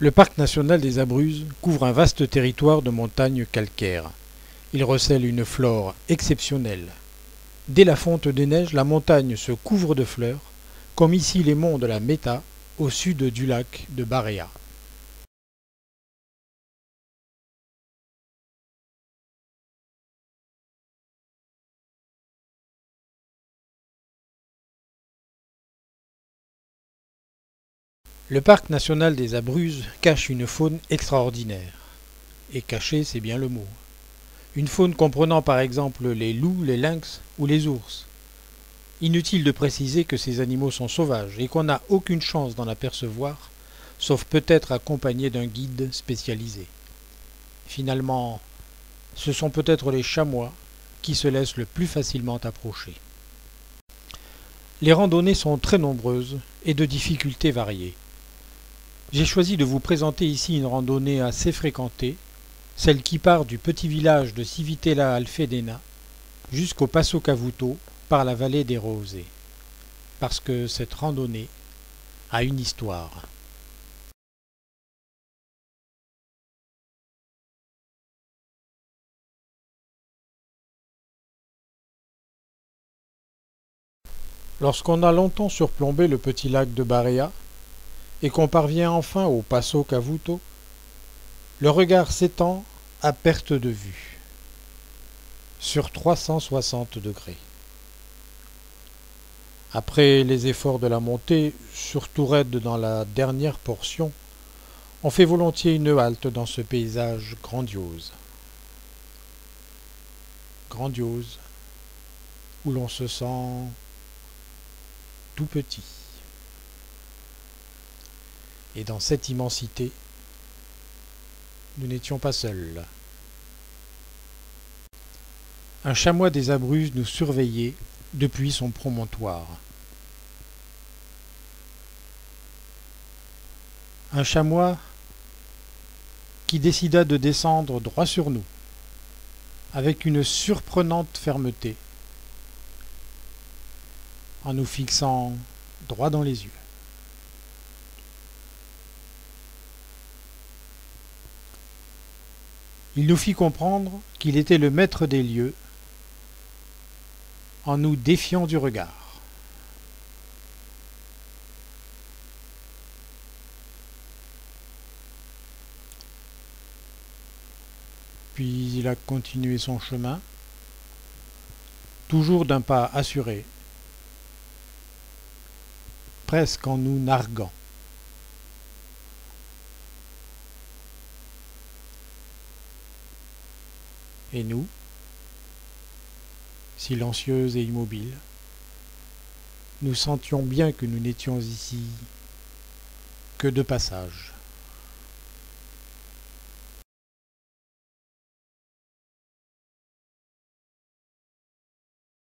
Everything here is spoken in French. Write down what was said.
Le parc national des Abruzzes couvre un vaste territoire de montagnes calcaires. Il recèle une flore exceptionnelle. Dès la fonte des neiges, la montagne se couvre de fleurs, comme ici les monts de la Meta, au sud du lac de Barea. Le parc national des Abruzzes cache une faune extraordinaire. Et cacher, c'est bien le mot. Une faune comprenant par exemple les loups, les lynx ou les ours. Inutile de préciser que ces animaux sont sauvages et qu'on n'a aucune chance d'en apercevoir, sauf peut-être accompagné d'un guide spécialisé. Finalement, ce sont peut-être les chamois qui se laissent le plus facilement approcher. Les randonnées sont très nombreuses et de difficultés variées. J'ai choisi de vous présenter ici une randonnée assez fréquentée, celle qui part du petit village de Civitella Alfedena jusqu'au Passo Cavuto par la vallée des Rose, parce que cette randonnée a une histoire. Lorsqu'on a longtemps surplombé le petit lac de Barea et qu'on parvient enfin au Passo Cavuto, le regard s'étend à perte de vue, sur 360 degrés. Après les efforts de la montée, surtout raide dans la dernière portion, on fait volontiers une halte dans ce paysage grandiose. Grandiose, où l'on se sent tout petit. Et dans cette immensité, nous n'étions pas seuls. Un chamois des Abruzzes nous surveillait depuis son promontoire. Un chamois qui décida de descendre droit sur nous, avec une surprenante fermeté, en nous fixant droit dans les yeux. Il nous fit comprendre qu'il était le maître des lieux, en nous défiant du regard. Puis il a continué son chemin, toujours d'un pas assuré, presque en nous narguant. Et nous, silencieuses et immobiles, nous sentions bien que nous n'étions ici que de passage.